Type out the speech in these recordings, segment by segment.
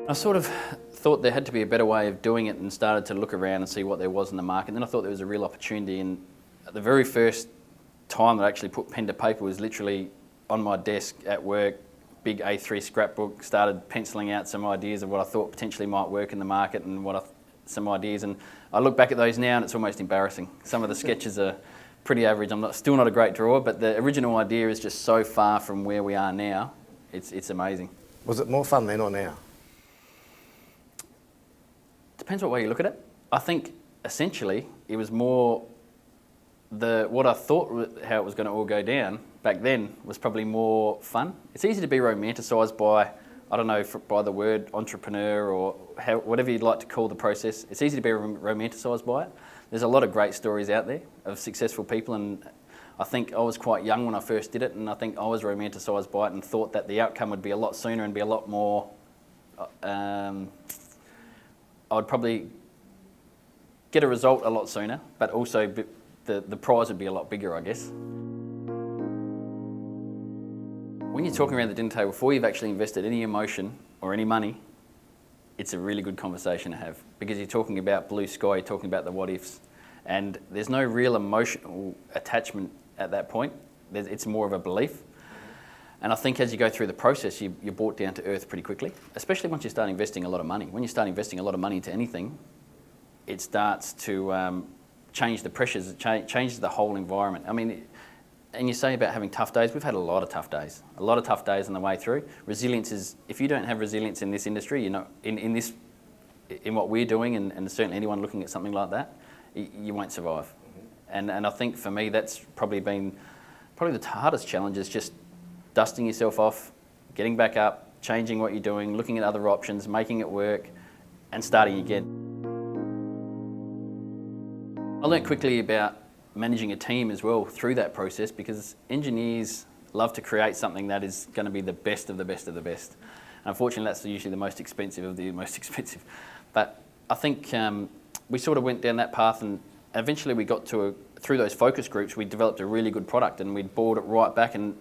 I sort of thought there had to be a better way of doing it and started to look around and see what there was in the market. And then I thought there was a real opportunity, and the very first time that I actually put pen to paper was literally on my desk at work, big A3 scrapbook, started penciling out some ideas of what I thought potentially might work in the market and some ideas. And I look back at those now and it's almost embarrassing. Some of the sketches are pretty average. I'm still not a great drawer, but the original idea is just so far from where we are now. It's amazing. Was it more fun then or now? Depends what way you look at it. I think essentially it was more what I thought how it was going to all go down back then was probably more fun. It's easy to be romanticised by, I don't know, by the word entrepreneur or whatever you'd like to call the process. It's easy to be romanticised by it. There's a lot of great stories out there of successful people, and I think I was quite young when I first did it, and I think I was romanticised by it and thought that the outcome would be a lot sooner and be a lot more, I would probably get a result a lot sooner, but also the prize would be a lot bigger, I guess. When you're talking around the dinner table, before you've actually invested any emotion or any money, it's a really good conversation to have, because you're talking about blue sky, you're talking about the what ifs, and there's no real emotional attachment at that point. It's more of a belief. And I think as you go through the process, you're brought down to earth pretty quickly, especially once you start investing a lot of money. When you start investing a lot of money into anything, it starts to change the pressures, it changes the whole environment. I mean, and you say about having tough days, we've had a lot of tough days on the way through. Resilience is, if you don't have resilience in this industry, you're not, in what we're doing, and certainly anyone looking at something like that, you won't survive. And I think for me, that's probably been the hardest challenge, is just dusting yourself off, getting back up, changing what you're doing, looking at other options, making it work, and starting again. I learned quickly about managing a team as well through that process, because engineers love to create something that is going to be the best of the best of the best. And unfortunately, that's usually the most expensive of the most expensive. But I think we sort of went down that path, and eventually we got to, through those focus groups, we developed a really good product, and we'd brought it right back. And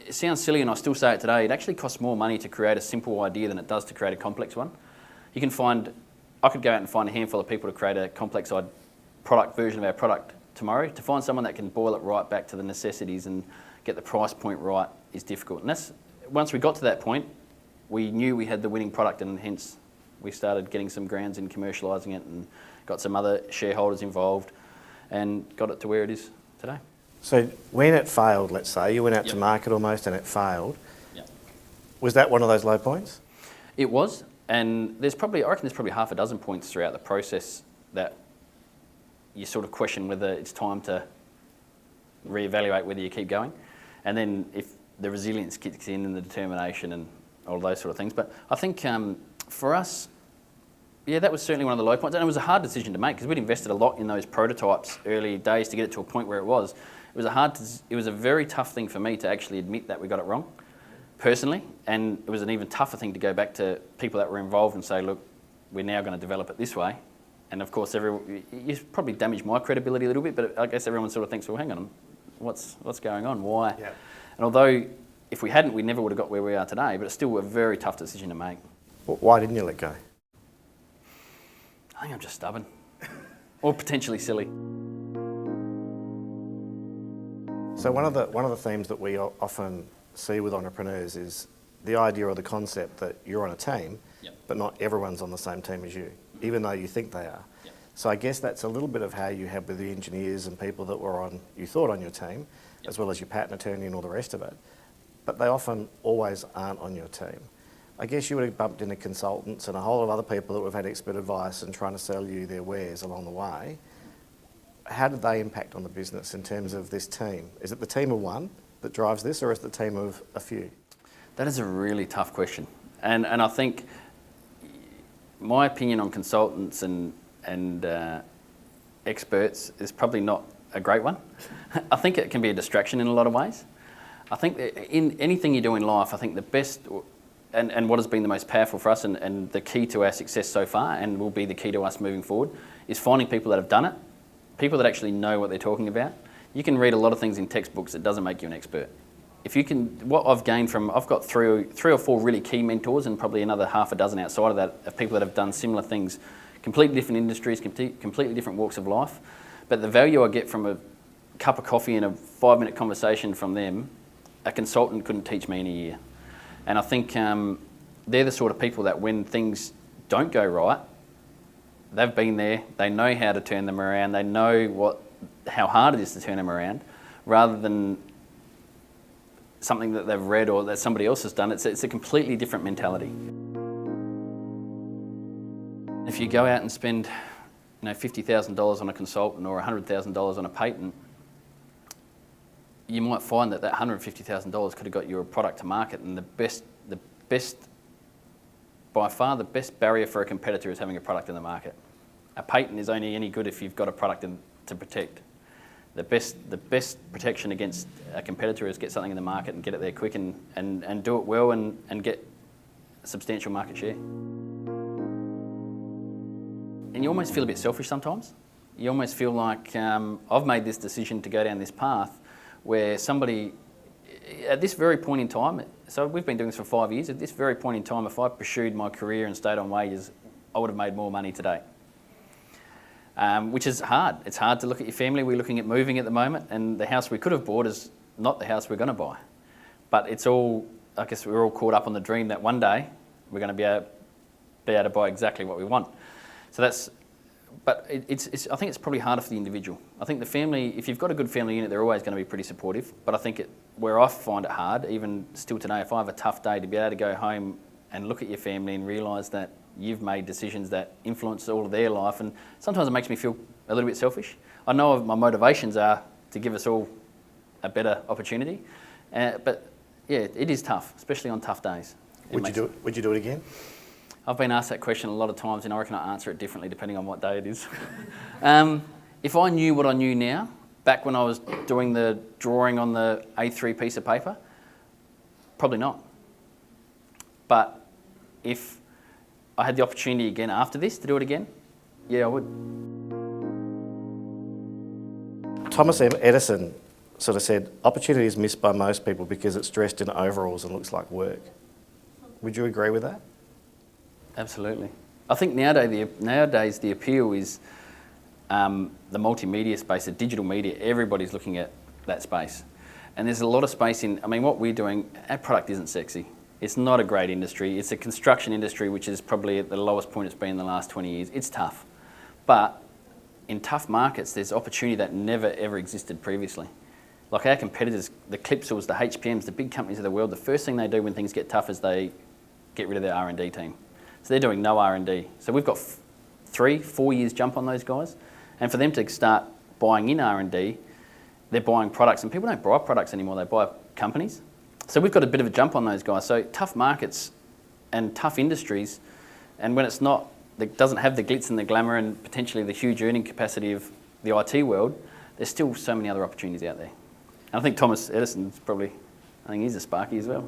it sounds silly, and I still say it today, it actually costs more money to create a simple idea than it does to create a complex one. I could go out and find a handful of people to create a complex product version of our product tomorrow. To find someone that can boil it right back to the necessities and get the price point right is difficult. And once we got to that point, we knew we had the winning product, and hence we started getting some grounds in commercialising it and got some other shareholders involved and got it to where it is today. So when it failed, let's say, you went out to market almost and it failed, was that one of those low points? It was, and I reckon there's probably half a dozen points throughout the process that you sort of question whether it's time to reevaluate whether you keep going. And then if the resilience kicks in and the determination and all those sort of things. But I think for us, that was certainly one of the low points. And it was a hard decision to make, because we'd invested a lot in those prototypes early days to get it to a point where it was. It was a very tough thing for me to actually admit that we got it wrong, personally. And it was an even tougher thing to go back to people that were involved and say, look, we're now going to develop it this way. And of course, you probably damaged my credibility a little bit, but I guess everyone sort of thinks, well, hang on, what's going on? Why? Yeah. And although if we hadn't, we never would have got where we are today, but it's still a very tough decision to make. Why didn't you let go? I think I'm just stubborn, or potentially silly. So one of the themes that we often see with entrepreneurs is the idea or the concept that you're on a team, but not everyone's on the same team as you, even though you think they are. So I guess that's a little bit of how you had with the engineers and people that you thought on your team, as well as your patent attorney and all the rest of it. But they often always aren't on your team. I guess you would have bumped into consultants and a whole lot of other people that would have had expert advice and trying to sell you their wares along the way. How did they impact on the business in terms of this team? Is it the team of one that drives this, or is it the team of a few? That is a really tough question. And I think my opinion on consultants and experts is probably not a great one. I think it can be a distraction in a lot of ways. I think that in anything you do in life, I think the best and what has been the most powerful for us and the key to our success so far, and will be the key to us moving forward, is finding people that have done it, people that actually know what they're talking about. You can read a lot of things in textbooks, it doesn't make you an expert. if you can, what I've gained from, I've got three or four really key mentors and probably another half a dozen outside of that of people that have done similar things, completely different industries, completely different walks of life. But the value I get from a cup of coffee and a 5-minute conversation from them, a consultant couldn't teach me in a year. And I think they're the sort of people that when things don't go right, they've been there, they know how to turn them around, they know how hard it is to turn them around, rather than something that they've read or that somebody else has done. It's a completely different mentality. If you go out and spend $50,000 on a consultant or $100,000 on a patent, you might find that $150,000 could have got you a product to market, and by far the best barrier for a competitor is having a product in the market. A patent is only any good if you've got a product to protect. The best protection against a competitor is get something in the market and get it there quick and do it well and get a substantial market share. And you almost feel a bit selfish sometimes. You almost feel like I've made this decision to go down this path where somebody, at this very point in time, so we've been doing this for 5 years, at this very point in time, if I pursued my career and stayed on wages, I would have made more money today. Which is hard. It's hard to look at your family. We're looking at moving at the moment, and the house we could have bought is not the house we're going to buy. But it's all, I guess we're all caught up on the dream that one day we're going to be able to buy exactly what we want. So that's, but I think it's probably harder for the individual. I think the family, if you've got a good family unit, they're always going to be pretty supportive. But I think where I find it hard, even still today, if I have a tough day, to be able to go home and look at your family and realise that you've made decisions that influence all of their life, and sometimes it makes me feel a little bit selfish. I know my motivations are to give us all a better opportunity, but yeah, it is tough, especially on tough days. Would you do it again? I've been asked that question a lot of times, and I reckon I answer it differently depending on what day it is. If I knew what I knew now, back when I was doing the drawing on the A3 piece of paper, probably not. But if I had the opportunity again after this to do it again, yeah, I would. Thomas Edison sort of said, opportunity is missed by most people because it's dressed in overalls and looks like work. Would you agree with that? Absolutely. I think nowadays the appeal is the multimedia space, the digital media. Everybody's looking at that space. And there's a lot of space in, what we're doing, our product isn't sexy. It's not a great industry. It's a construction industry which is probably at the lowest point it's been in the last 20 years. It's tough. But in tough markets, there's opportunity that never ever existed previously. Like our competitors, the Clipsals, the HPMs, the big companies of the world, the first thing they do when things get tough is they get rid of their R&D team. So they're doing no R&D. So we've got 3-4 years jump on those guys. And for them to start buying in R&D, they're buying products. And people don't buy products anymore, they buy companies. So we've got a bit of a jump on those guys. So tough markets and tough industries, and when it doesn't have the glitz and the glamour and potentially the huge earning capacity of the IT world, there's still so many other opportunities out there. And I think Thomas Edison's probably, I think he's a sparky as well.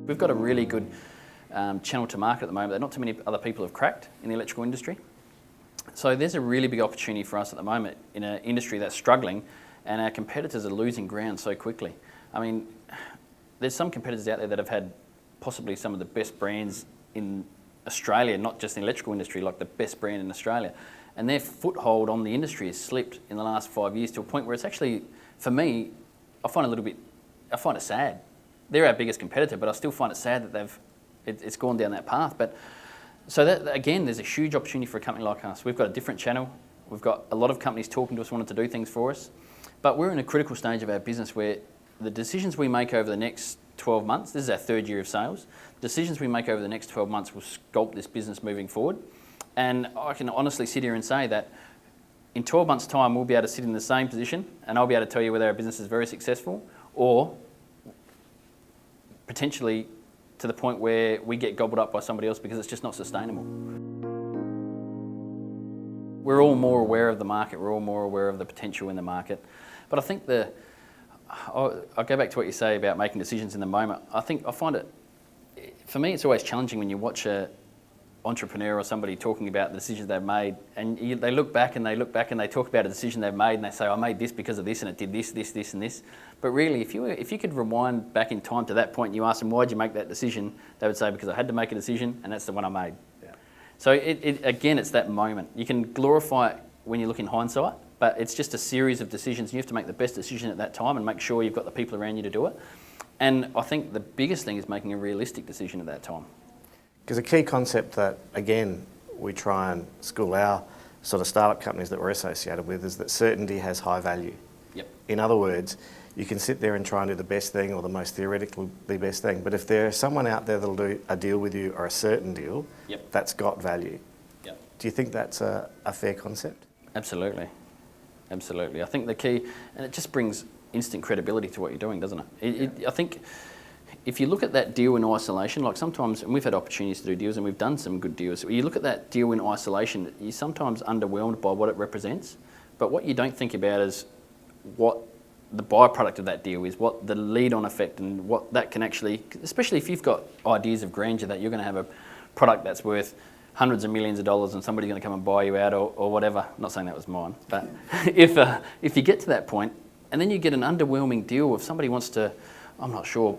We've got a really good channel to market at the moment that not too many other people have cracked in the electrical industry. So there's a really big opportunity for us at the moment in an industry that's struggling, and our competitors are losing ground so quickly. There's some competitors out there that have had possibly some of the best brands in Australia, not just in the electrical industry, like the best brand in Australia. And their foothold on the industry has slipped in the last 5 years to a point where it's actually, for me, I find it sad. They're our biggest competitor, but I still find it sad that it's gone down that path. But so that, again, there's a huge opportunity for a company like us. We've got a different channel. We've got a lot of companies talking to us, wanting to do things for us. But we're in a critical stage of our business where the decisions we make over the next 12 months, this is our 3rd year of sales, decisions we make over the next 12 months will sculpt this business moving forward. And I can honestly sit here and say that in 12 months' time, we'll be able to sit in the same position and I'll be able to tell you whether our business is very successful or potentially to the point where we get gobbled up by somebody else because it's just not sustainable. We're all more aware of the market, we're all more aware of the potential in the market. But I think I'll go back to what you say about making decisions in the moment. I find it, for me, it's always challenging when you watch a entrepreneur or somebody talking about the decisions they've made, and they look back and they look back and they talk about a decision they've made and they say, I made this because of this and it did this, this, this and this. But really, if you could rewind back in time to that point and you ask them, why'd you make that decision? They would say, because I had to make a decision and that's the one I made. Yeah. So again, it's that moment. You can glorify it when you look in hindsight, but it's just a series of decisions. You have to make the best decision at that time and make sure you've got the people around you to do it. And I think the biggest thing is making a realistic decision at that time. Because a key concept that, again, we try and school our sort of startup companies that we're associated with is that certainty has high value. Yep. In other words, you can sit there and try and do the best thing or the most theoretically best thing, but if there's someone out there that'll do a deal with you or a certain deal, yep, that's got value. Yep. Do you think that's a fair concept? Absolutely. Absolutely. I think the key, and it just brings instant credibility to what you're doing, doesn't it? I think if you look at that deal in isolation, like sometimes, and we've had opportunities to do deals and we've done some good deals, you look at that deal in isolation, you're sometimes underwhelmed by what it represents, but what you don't think about is what the byproduct of that deal is, what the lead-on effect and what that can actually, especially if you've got ideas of grandeur that you're going to have a product that's worth hundreds of millions of dollars and somebody's going to come and buy you out or whatever. I'm not saying that was mine, but if you get to that point and then you get an underwhelming deal if somebody wants to, I'm not sure,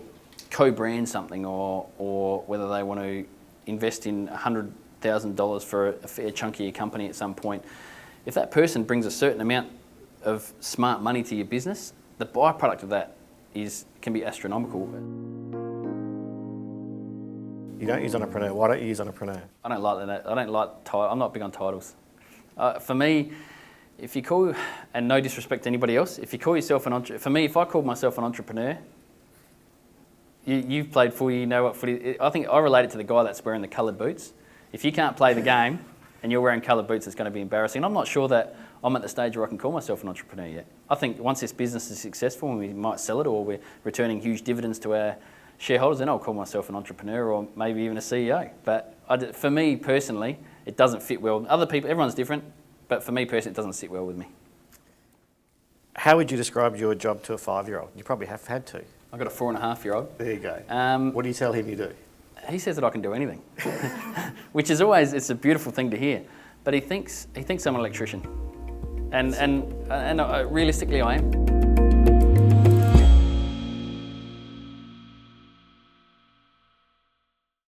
co-brand something or whether they want to invest in $100,000 for a fair chunk of your company at some point. If that person brings a certain amount of smart money to your business, the byproduct of that can be astronomical. You don't use entrepreneur. Why don't you use entrepreneur? I don't like that. I don't like I'm not big on titles. For me, if you call, and no disrespect to anybody else, if you call yourself an entrepreneur, for me, if I called myself an entrepreneur, you've played footy, you know what footy. I think I relate it to the guy that's wearing the coloured boots. If you can't play the game and you're wearing coloured boots, it's going to be embarrassing. And I'm not sure that I'm at the stage where I can call myself an entrepreneur yet. I think once this business is successful and we might sell it or we're returning huge dividends to our shareholders, then I'll call myself an entrepreneur or maybe even a CEO. But for me personally, it doesn't fit well. Other people, everyone's different, but for me personally, it doesn't sit well with me. How would you describe your job to a 5-year-old? You probably have had to. I've got a 4.5-year-old. There you go. What do you tell him you do? He says that I can do anything, which is always, it's a beautiful thing to hear. But he thinks I'm an electrician. And realistically I am.